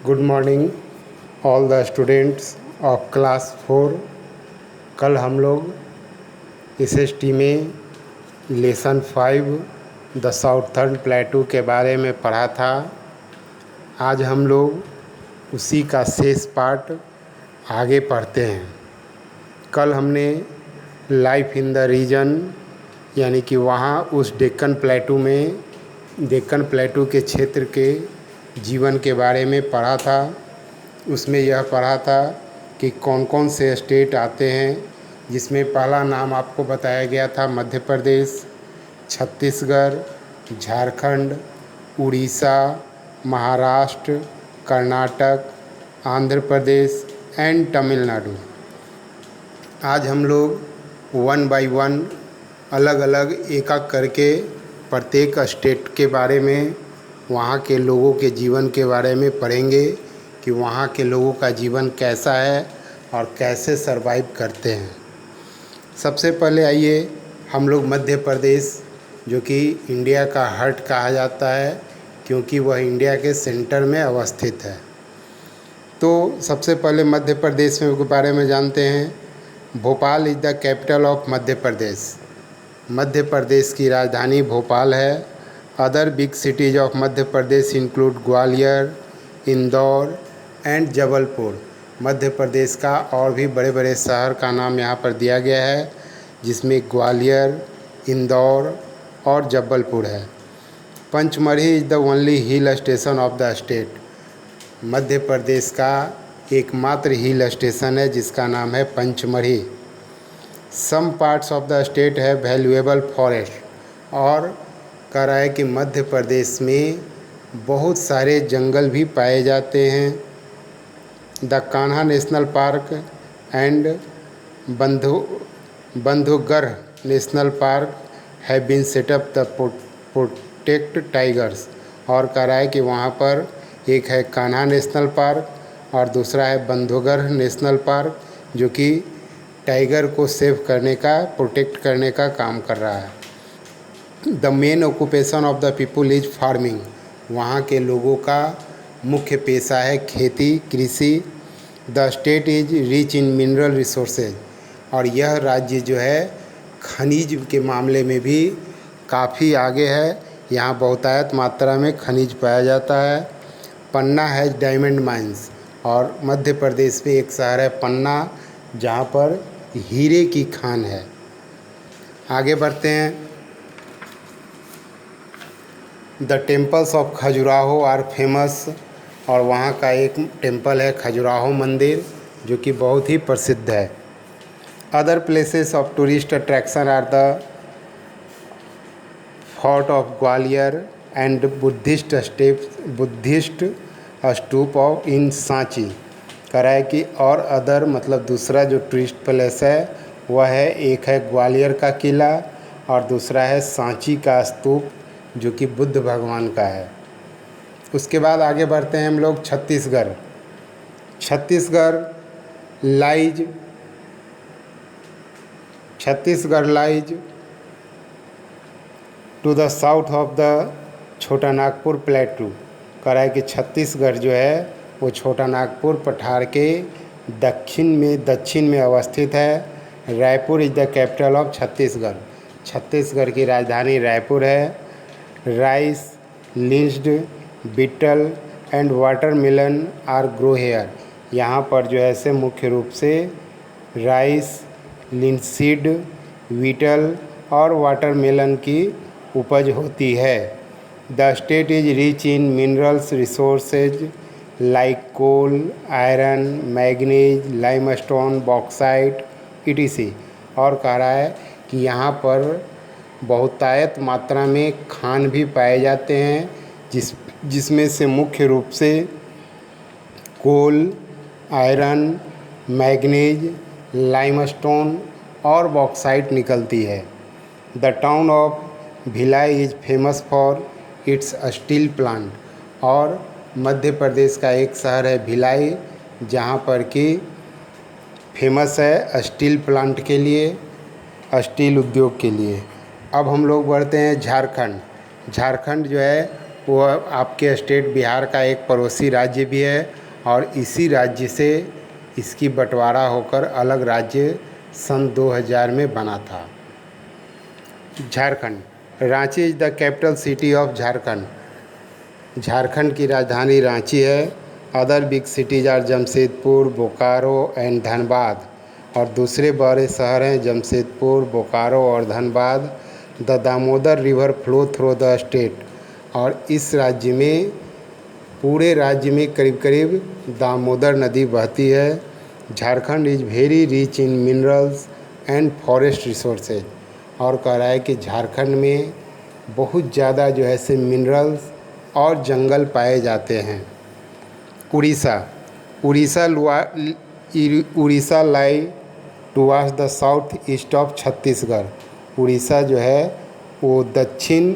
Good morning all the students of class 4। कल हम लोग एसएसटी में लेसन 5 द साउथर्न प्लेटू के बारे में पढ़ा था। आज हम लोग उसी का शेष पार्ट आगे पढ़ते हैं। कल हमने लाइफ इन द रीजन यानी कि वहाँ उस डेक्कन प्लेटू के क्षेत्र के जीवन के बारे में पढ़ा था। उसमें यह पढ़ा था कि कौन कौन से स्टेट आते हैं, जिसमें पहला नाम आपको बताया गया था मध्य प्रदेश, छत्तीसगढ़, झारखंड, उड़ीसा, महाराष्ट्र, कर्नाटक, आंध्र प्रदेश एंड तमिलनाडु। आज हम लोग 1 बाय 1 अलग अलग एक एक करके प्रत्येक स्टेट के बारे में, वहाँ के लोगों के जीवन के बारे में पढ़ेंगे कि वहाँ के लोगों का जीवन कैसा है और कैसे सरवाइव करते हैं। सबसे पहले आइए हम लोग मध्य प्रदेश, जो कि इंडिया का हार्ट कहा जाता है क्योंकि वह इंडिया के सेंटर में अवस्थित है। तो सबसे पहले मध्य प्रदेश में के बारे में जानते हैं। Bhopal is the capital of Madhya Pradesh. Madhya Pradesh की राजधानी भोपाल है। Other big cities of Madhya Pradesh include Gwalior, Indore and Jabalpur. Madhya Pradesh का और भी बड़े बड़े शहर का नाम यहाँ पर दिया गया है, जिसमें ग्वालियर, इंदौर और जबलपुर है। Pachmarhi is the only hill station of the state. Madhya Pradesh का एकमात्र हिल स्टेशन है जिसका नाम है Pachmarhi. Some parts of the state है वैल्यूएबल फॉरेस्ट। और कह रहा है कि मध्य प्रदेश में बहुत सारे जंगल भी पाए जाते हैं। The Kanha national park and Bandhavgarh national park have been set up the protect tigers. और कह रहा है कि वहाँ पर एक है कान्हा नेशनल पार्क और दूसरा है बंधुगढ़ नेशनल पार्क, जो कि टाइगर को सेव करने का, प्रोटेक्ट करने का काम कर रहा है। The main occupation of the people is farming. वहाँ के लोगों का मुख्य पेशा है खेती, कृषि। The state is rich in mineral resources. और यह राज्य जो है खनिज के मामले में भी काफ़ी आगे है। यहाँ बहुतायत मात्रा में खनिज पाया जाता है। पन्ना है डायमंड माइंस। और मध्य प्रदेश में एक शहर है पन्ना, जहाँ पर हीरे की खान है। आगे बढ़ते हैं। The temples of Khajuraho are famous. और वहाँ का एक टेम्पल है खजुराहो मंदिर, जो कि बहुत ही प्रसिद्ध है। Other places of tourist attraction are the fort of Gwalior and Buddhist stupa of in Sanchi. कह रहा है कि और अदर मतलब दूसरा जो टूरिस्ट प्लेस है वह है, एक है ग्वालियर का किला और दूसरा है सांची का स्तूप, जो कि बुद्ध भगवान का है। उसके बाद आगे बढ़ते हैं हम लोग Chhattisgarh. Chhattisgarh lies to the south of the Chota Nagpur प्लेटू। कह रहा है कि छत्तीसगढ़ जो है वो छोटा नागपुर पठार के दक्षिण में अवस्थित है। Raipur is the capital of Chhattisgarh. Chhattisgarh की राजधानी रायपुर है। Rice, linseed, betel and watermelon are grow here. यहाँ पर जो है से मुख्य रूप से राइस, लिंसीड, बीटल और वाटरमेलन की उपज होती है। The state is rich in minerals resources like coal, iron, manganese, limestone, bauxite etc। और कह रहा है कि यहाँ पर बहुतायत मात्रा में खान भी पाए जाते हैं, जिसमें से मुख्य रूप से कोल, आयरन, मैग्नीज, लाइमस्टोन और बॉक्साइट निकलती है। The town of Bhilai is famous for it's steel plant. और मध्य प्रदेश का एक शहर है भिलाई, जहाँ पर कि फेमस है स्टील प्लांट के लिए, स्टील उद्योग के लिए। अब हम लोग बढ़ते हैं झारखंड। झारखंड जो है वो आपके स्टेट बिहार का एक पड़ोसी राज्य भी है और इसी राज्य से इसकी बंटवारा होकर अलग राज्य सन 2000 में बना था। Jharkhand. Ranchi is the capital city of Jharkhand. Jharkhand की राजधानी रांची है। Other big cities are Jamshedpur, Bokaro and Dhanbad. और दूसरे बड़े शहर हैं जमशेदपुर, बोकारो और Dhanbad. The Damodar river flow through the state. और इस राज्य में, पूरे राज्य में करीब करीब दामोदर नदी बहती है। Jharkhand is very rich in minerals and forest resources. और कह रहा है कि झारखंड में बहुत ज़्यादा जो है से मिनरल्स और जंगल पाए जाते हैं। Orissa. Orissa lie towards the south east of Chhattisgarh. Orissa जो है वो दक्षिण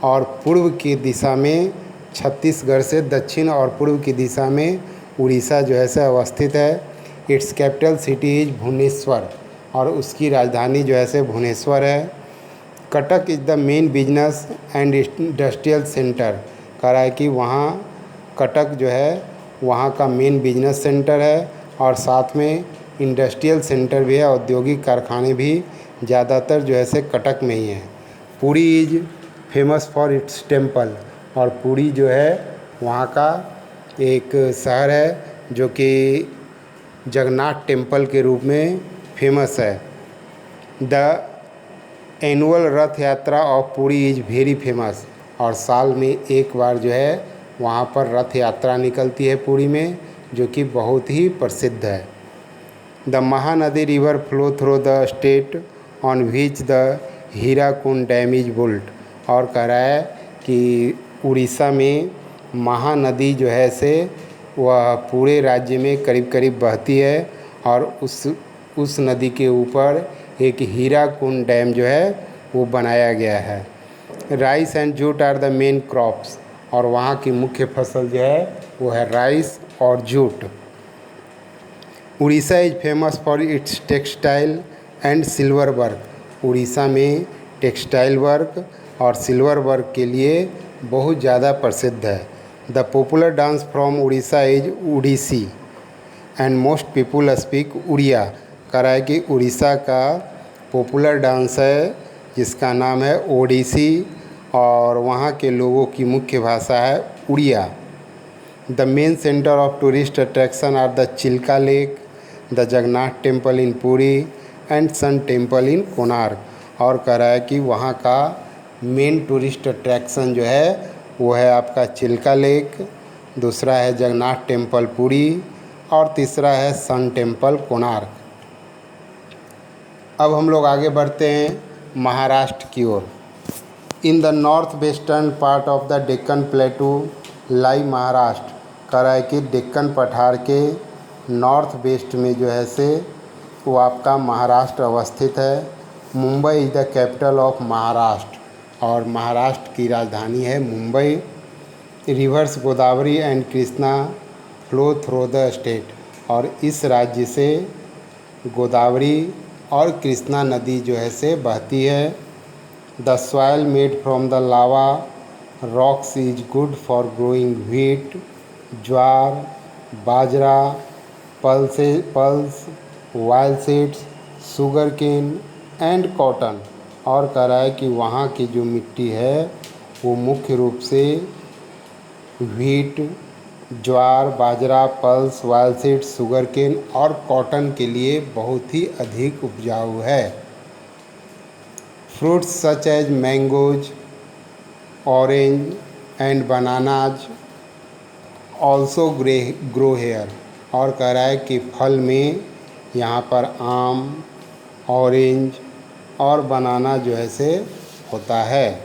और पूर्व की दिशा में, छत्तीसगढ़ से दक्षिण और पूर्व की दिशा में उड़ीसा जो है से अवस्थित है। Its capital city is Bhubaneswar. और उसकी राजधानी जो है से भुवनेश्वर है। Cuttack is the main business and industrial centre. कह रहा है कि वहाँ कटक जो है वहाँ का मेन बिजनेस सेंटर है और साथ में इंडस्ट्रियल सेंटर भी है। औद्योगिक कारखाने भी ज़्यादातर जो है से कटक में ही हैं। Puri is famous for its temple. और पुरी जो है वहाँ का एक शहर है जो कि जगन्नाथ टेम्पल के रूप में फेमस है। द एनुअल रथ यात्रा of Puri is very famous. और साल में एक बार जो है वहाँ पर रथ यात्रा निकलती है पुरी में, जो कि बहुत ही प्रसिद्ध है। The Mahanadi river flow through the state on which the Hirakud dam is built. और कह रहा है कि उड़ीसा में महानदी जो है से वह पूरे राज्य में करीब करीब बहती है और उस नदी के ऊपर एक हीराकुंड डैम जो है वो बनाया गया है। Rice and jute are the main crops. और वहाँ की मुख्य फसल जो है वो है राइस और jute. Odisha is famous for its textile and silver work. Odisha में टेक्सटाइल वर्क और सिल्वर वर्क के लिए बहुत ज़्यादा प्रसिद्ध है। The popular dance from Odisha is Odissi and most people speak Odia. कह रहा है कि उड़ीसा का पॉपुलर डांस है जिसका नाम है ओडिसी और वहाँ के लोगों की मुख्य भाषा है Odia. The main centre of tourist attraction are the Chilka lake, the Jagannath temple in Puri and sun temple in Konark. और कह रहा है कि वहाँ का मेन टूरिस्ट अट्रैक्शन जो है वो है आपका चिल्का लेक, दूसरा है जगन्नाथ टेम्पल पुरी और तीसरा है सन टेम्पल कोणार्क। अब हम लोग आगे बढ़ते हैं महाराष्ट्र की ओर। In the north western part of the Deccan plateau lie Maharashtra. कह रहा है कि डेक्कन पठार के नॉर्थ वेस्ट में जो है से वो आपका महाराष्ट्र अवस्थित है। Mumbai is the capital of Maharashtra. और महाराष्ट्र की राजधानी है Mumbai. Reverse Godavari and Krishna flow through the state. और इस राज्य से गोदावरी और कृष्णा नदी जो है से बहती है। The soil made from the lava rocks is good for growing wheat, jowar, bajra, pulse, wild seeds, sugar cane and cotton. और कह रहा है कि वहाँ की जो मिट्टी है वो मुख्य रूप से wheat, jowar, bajra, pulse, wild seeds, sugar cane और कॉटन के लिए बहुत ही अधिक उपजाऊ है। Fruits such as mangoes, orange and bananas also grow here. और कह रहा है कि फल में यहाँ पर आम, ऑरेंज और बनाना जो है से होता है।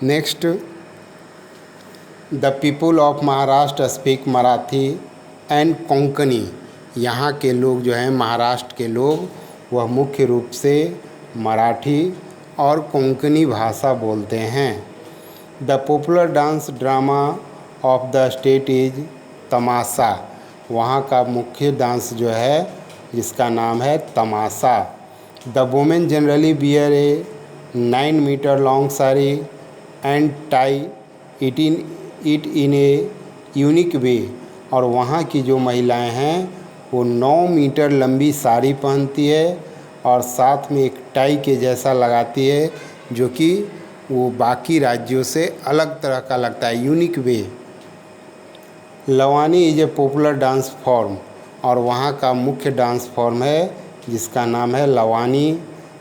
Next, the people of Maharashtra speak Marathi and Konkani. यहाँ के लोग जो हैं महाराष्ट्र के लोग वह मुख्य रूप से मराठी और कोंकणी भाषा बोलते हैं। The popular dance drama of the state is Tamasha. वहाँ का मुख्य डांस जो है जिसका नाम है Tamasha. The women generally wear a 9 metre long sari and tie it in a unique way. और वहाँ की जो महिलाएं हैं वो 9 मीटर लंबी साड़ी पहनती है और साथ में एक टाई के जैसा लगाती है, जो कि वो बाकी राज्यों से अलग तरह का लगता है, unique way. Lavani is a popular dance form, और वहाँ का मुख्य डांस फॉर्म है जिसका नाम है Lavani.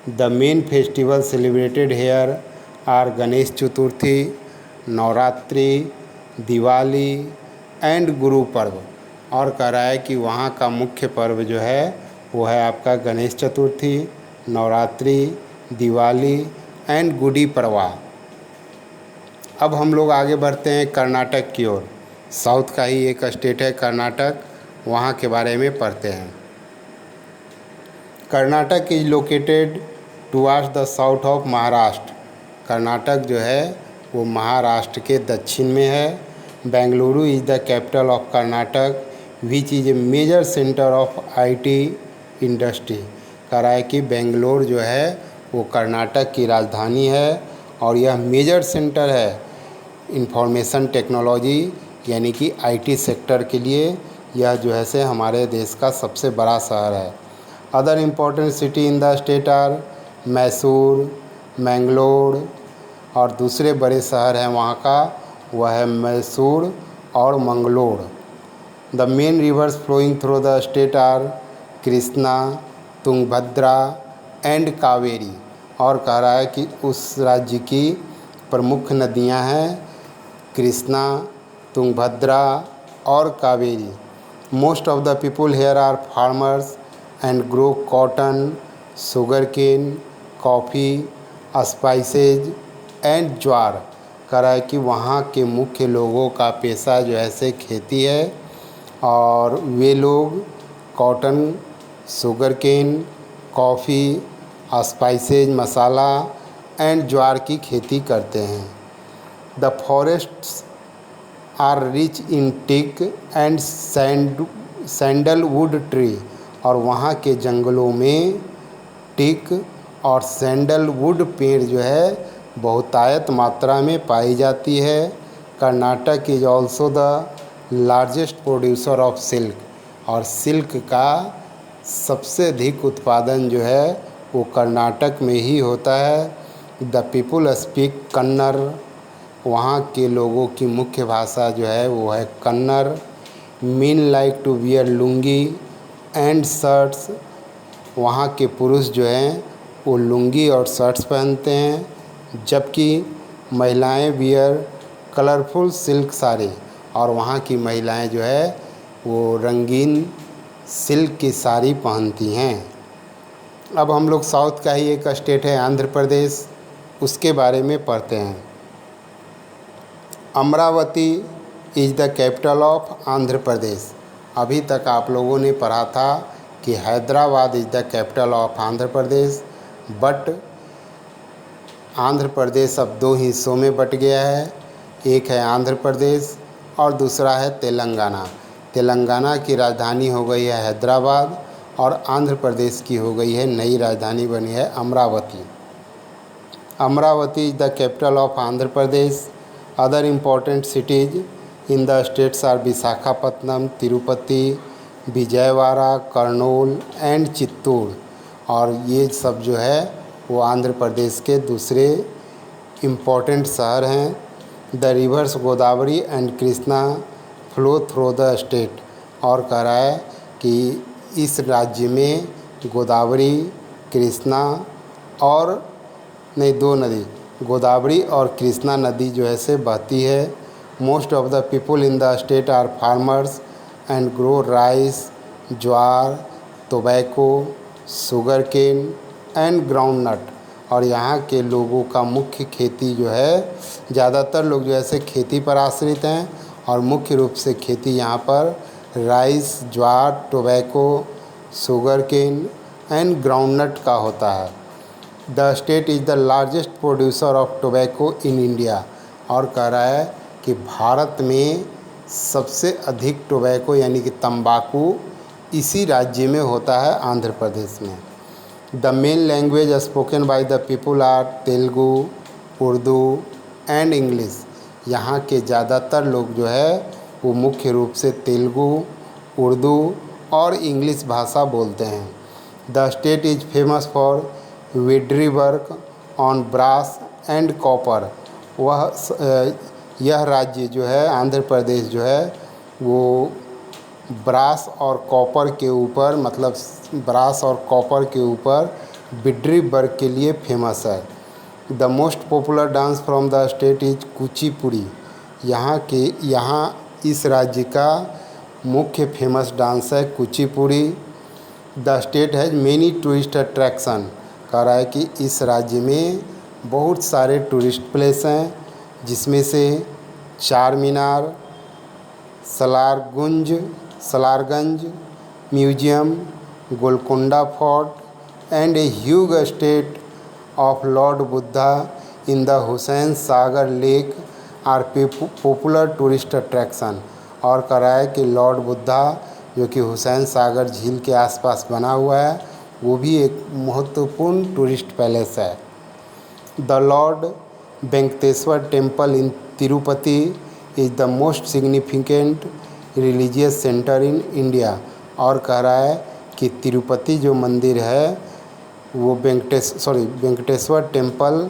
The main festival celebrated here are Ganesh Chaturthi, Navratri, Diwali and Guru Parv. और कह रहा है कि वहाँ का मुख्य पर्व जो है वो है आपका गणेश चतुर्थी, नवरात्रि, दिवाली एंड गुड़ी पड़वा। अब हम लोग आगे बढ़ते हैं कर्नाटक की ओर। साउथ का ही एक स्टेट है कर्नाटक, वहाँ के बारे में पढ़ते हैं। Karnataka is located towards the south of Maharashtra. Karnataka जो है वो महाराष्ट्र के दक्षिण में है। Bengaluru is the capital of Karnataka which is a major centre of IT industry. कह रहा है कि बेंगलोर जो है वो कर्नाटक की राजधानी है और यह मेजर सेंटर है इंफॉर्मेशन टेक्नोलॉजी यानी कि आईटी सेक्टर के लिए। यह जो है से हमारे देश का सबसे बड़ा शहर है। Other important city in the state are Mysore, Mangalore, और दूसरे बड़े शहर हैं वहाँ का वह है मैसूर और Mangalore. The main rivers flowing through the state are Krishna, Tungabhadra and Kaveri. और कह रहा है कि उस राज्य की प्रमुख नदियाँ हैं कृष्णा, तुंगभद्रा और Kaveri. Most of the people here are farmers and grow cotton, sugarcane, coffee, spices and jowar. कह रहा है कि वहाँ के मुख्य लोगों का पेशा जो है से खेती है और वे लोग cotton, sugarcane, coffee, spices masala and jowar की खेती करते हैं। The forests are rich in teak and sandalwood tree. और वहाँ के जंगलों में टीक और सैंडलवुड पेड़ जो है बहुतायत मात्रा में पाई जाती है। Karnataka is also the largest producer of silk. और सिल्क का सबसे अधिक उत्पादन जो है वो कर्नाटक में ही होता है। The people speak Kannada. वहाँ के लोगों की मुख्य भाषा जो है वो है Kannada. Men like to wear lungi and shirts. वहाँ के पुरुष जो हैं वो लुंगी और शर्ट्स पहनते हैं, जबकि महिलाएं वियर कलरफुल सिल्क साड़ी। और वहाँ की महिलाएं जो है वो रंगीन सिल्क की साड़ी पहनती हैं। अब हम लोग साउथ का ही एक स्टेट है आंध्र प्रदेश, उसके बारे में पढ़ते हैं। Amaravati is the capital of Andhra Pradesh. अभी तक आप लोगों ने पढ़ा था कि Hyderabad is the capital of Andhra Pradesh, but Andhra Pradesh अब दो हिस्सों में बट गया है। एक है आंध्र प्रदेश और दूसरा है तेलंगाना। तेलंगाना की राजधानी हो गई है हैदराबाद और आंध्र प्रदेश की हो गई है नई राजधानी बनी है Amaravati. Amaravati is the capital of Andhra Pradesh. Other important cities in the states are Visakhapatnam, Tirupati, Vijayawada, Kurnool and Chittoor. और ये सब जो है वो आंध्र प्रदेश के दूसरे इम्पोर्टेंट शहर हैं। The reverse Godavari and Krishna flow through the state. और कह रहा है कि इस राज्य में गोदावरी, कृष्णा और दो नदी गोदावरी और कृष्णा नदी जो है से बहती है। Most of the people in the state are farmers and grow rice, jowar, tobacco, sugar cane and groundnut. और यहाँ के लोगों का मुख्य खेती जो है ज़्यादातर लोग जो है खेती पर आश्रित हैं और मुख्य रूप से खेती यहाँ पर rice, jowar, tobacco, sugar cane and groundnut का होता है। The state is the largest producer of tobacco in India. और कह रहा है कि भारत में सबसे अधिक टोबैको यानी कि तंबाकू इसी राज्य में होता है, आंध्र प्रदेश में। The main language spoken by the people are Telugu, Urdu and English. यहाँ के ज़्यादातर लोग जो है वो मुख्य रूप से तेलुगु, उर्दू और इंग्लिश भाषा बोलते हैं। The state is famous for Bidri work on brass and copper. यह राज्य जो है आंध्र प्रदेश जो है वो ब्रास और कॉपर के ऊपर, मतलब ब्रास और कॉपर के ऊपर बिड्री वर्क के लिए फेमस है। The most popular dance from the state is Kuchipudi. यहाँ इस राज्य का मुख्य फेमस डांस है Kuchipudi. The state has many tourist attraction. कह रहा है कि इस राज्य में बहुत सारे टूरिस्ट प्लेस हैं, जिसमें से Char Minar, Salarjung museum, Golconda fort and a huge statue of lord Buddha in the Hussain Sagar lake are popular tourist attraction. और कह रहा है कि लॉर्ड बुद्धा जो कि हुसैन सागर झील के आसपास बना हुआ है वो भी एक महत्वपूर्ण टूरिस्ट पैलेस है। The lord Venkateswara temple in Tirupati is the most significant religious centre in India. और कह रहा है कि तिरुपति जो मंदिर है वो वेंकटेश्वर टेम्पल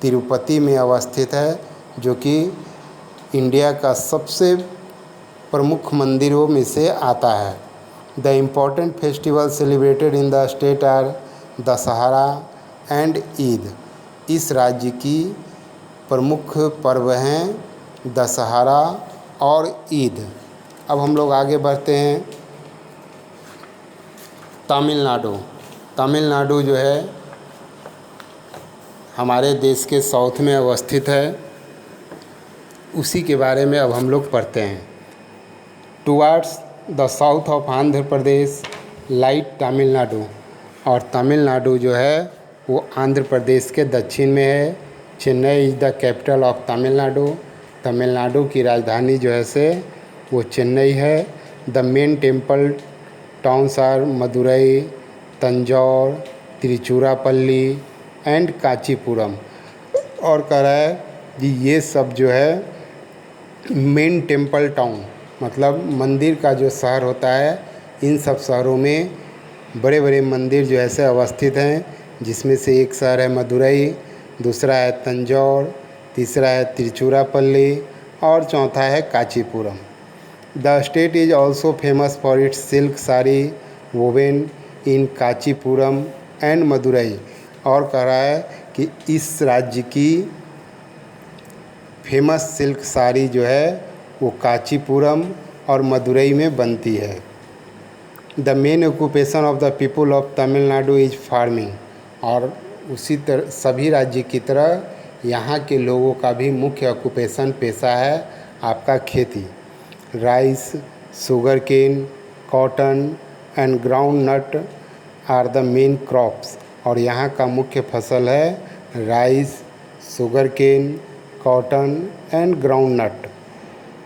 तिरुपति में अवस्थित है, जो कि इंडिया का सबसे प्रमुख मंदिरों में से आता है। The important festival celebrated in the state are Dussehra and Eid. इस राज्य की प्रमुख पर्व हैं दशहरा और ईद। अब हम लोग आगे बढ़ते हैं। तमिलनाडु जो है हमारे देश के साउथ में अवस्थित है, उसी के बारे में अब हम लोग पढ़ते हैं। Towards the south of Andhra Pradesh light Tamil Nadu. और तमिलनाडु जो है वो आंध्र प्रदेश के दक्षिण में है। Chennai is the capital of Tamil Nadu. Tamil Nadu की राजधानी जो है से वो चेन्नई है। The main temple towns are Madurai, Tanjore, Tiruchirappalli and Kanchipuram. और कह रहा है कि ये सब जो है मेन टेम्पल टाउन, मतलब मंदिर का जो शहर होता है, इन सब शहरों में बड़े बड़े मंदिर जो ऐसे अवस्थित हैं, जिसमें से एक शहर है मदुरई, दूसरा है तंजौर, तीसरा है तिरुचिरापल्ली और चौथा है Kanchipuram. The state is also famous for it's silk sari woven in Kanchipuram and Madurai. और कह रहा है कि इस राज्य की फेमस सिल्क साड़ी जो है वो कांचीपुरम और मदुरई में बनती है। The main occupation of the people of Tamil Nadu is farming. और उसी तरह सभी राज्य की तरह यहाँ के लोगों का भी मुख्य ऑक्यूपेशन पेशा है आपका खेती। Rice, sugarcane, cotton and groundnut are the main crops. और यहाँ का मुख्य फसल है rice, sugarcane, cotton and groundnut.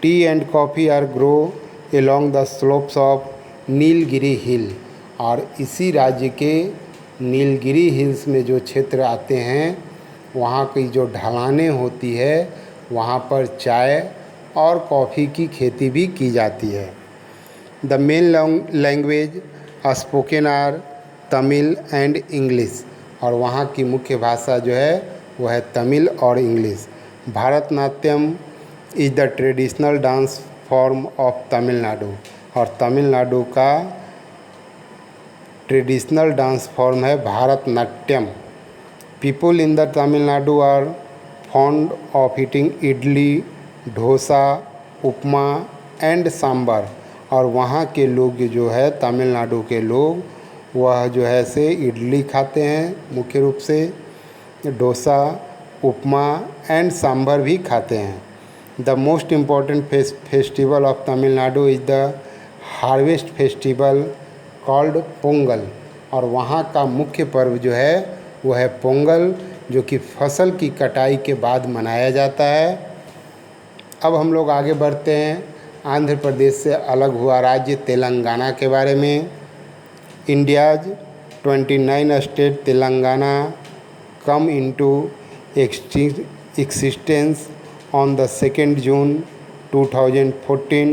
Tea and coffee are grow along the slopes of Nilgiri hill. और इसी राज्य के नीलगिरी हिल्स में जो क्षेत्र आते हैं, वहाँ की जो ढलानें होती है, वहाँ पर चाय और कॉफ़ी की खेती भी की जाती है। The main language spoken are Tamil and English. और वहाँ की मुख्य भाषा जो है वो है तमिल और English. Bharatanatyam is the traditional dance form of Tamil Nadu. और तमिलनाडु का ट्रेडिशनल डांस फॉर्म है Bharatanatyam. People in the Tamil Nadu are fond of eating idli, dosa, upma and sambar. और वहाँ के लोग जो है तमिलनाडु के लोग वह जो है से इडली खाते हैं, मुख्य रूप से डोसा, उपमा एंड सांभर भी खाते हैं। The most important festival of Tamil Nadu is the harvest festival called Pongal. और वहाँ का मुख्य पर्व जो है वो है पोंगल, जो कि फसल की कटाई के बाद मनाया जाता है। अब हम लोग आगे बढ़ते हैं आंध्र प्रदेश से अलग हुआ राज्य तेलंगाना के बारे में। India's 29 state Telangana come into existence on the 2nd June 2014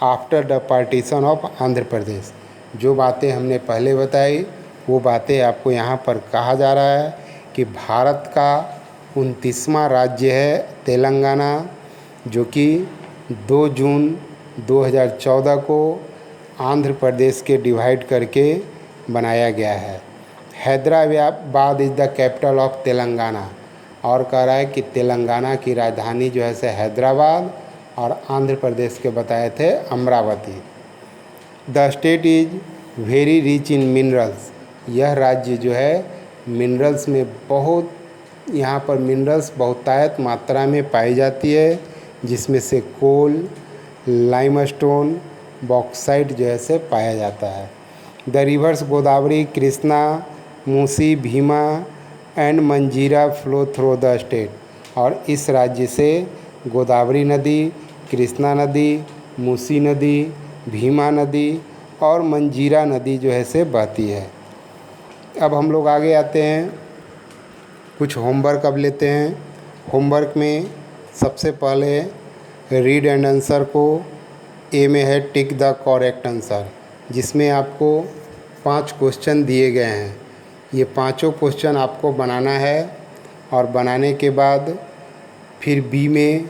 after the partition of Andhra Pradesh. जो बातें हमने पहले बताई वो बातें आपको यहाँ पर कहा जा रहा है कि भारत का 29वां राज्य है तेलंगाना, जो कि 2 जून 2014 को आंध्र प्रदेश के डिवाइड करके बनाया गया है। Hyderabad is the capital of Telangana, और कह रहा है कि तेलंगाना की राजधानी जो है से हैदराबाद और आंध्र प्रदेश के बताए थे Amravati. The state is very rich in minerals, यह राज्य जो है मिनरल्स में बहुत, यहाँ पर मिनरल्स बहुतायत मात्रा में पाई जाती है, जिसमें से कोल, लाइमस्टोन, बॉक्साइट जो है से पाया जाता है। The reverse Godavari, Krishna, Musi, Bhima and मंजीरा फ्लो थ्रू द स्टेट, और इस राज्य से गोदावरी नदी, कृष्णा नदी, मूसी नदी, भीमा नदी और मंजीरा नदी जो है से बहती है। अब हम लोग आगे आते हैं, कुछ होमवर्क अब लेते हैं। होमवर्क में सबसे पहले रीड एंड आंसर को ए में है टिक द करेक्ट आंसर, जिसमें आपको 5 क्वेश्चन दिए गए हैं। ये पांचों क्वेश्चन आपको बनाना है, और बनाने के बाद फिर बी में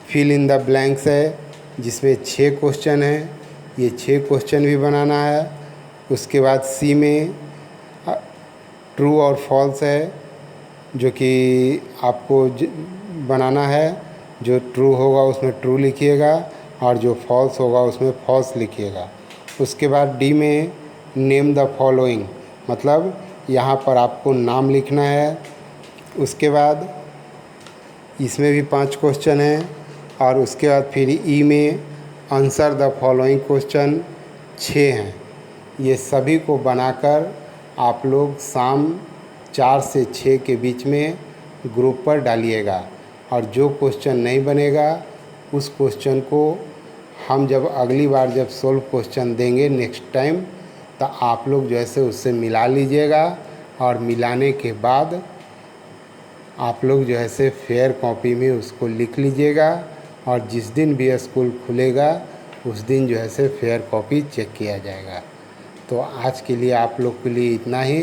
फिल इन द ब्लैंक्स है, जिसमें 6 क्वेश्चन हैं, ये 6 क्वेश्चन भी बनाना है। उसके बाद सी में ट्रू और फॉल्स है, जो कि आपको बनाना है। जो ट्रू होगा उसमें ट्रू लिखिएगा, और जो फॉल्स होगा उसमें फॉल्स लिखिएगा। उसके बाद डी में नेम द फॉलोइंग, मतलब यहाँ पर आपको नाम लिखना है। उसके बाद इसमें भी 5 क्वेश्चन हैं, और उसके बाद फिर ई में आंसर द फॉलोइंग क्वेश्चन 6 हैं। ये सभी को बनाकर आप लोग शाम 4 से 6 के बीच में ग्रुप पर डालिएगा, और जो क्वेश्चन नहीं बनेगा उस क्वेश्चन को हम जब अगली बार जब सोल्व क्वेश्चन देंगे नेक्स्ट टाइम, तो आप लोग जो है उससे मिला लीजिएगा, और मिलाने के बाद आप लोग जो है से फेयर कॉपी में उसको लिख लीजिएगा, और जिस दिन भी स्कूल खुलेगा उस दिन जो है से फेयर कॉपी चेक किया जाएगा। तो आज के लिए आप लोग के लिए इतना ही।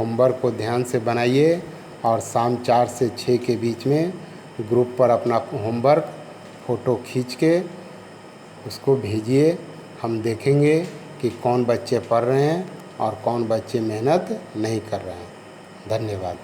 होमवर्क को ध्यान से बनाइए, और शाम 4 से 6 के बीच में ग्रुप पर अपना होमवर्क फ़ोटो खींच के उसको भेजिए। हम देखेंगे कि कौन बच्चे पढ़ रहे हैं और कौन बच्चे मेहनत नहीं कर रहे हैं। धन्यवाद।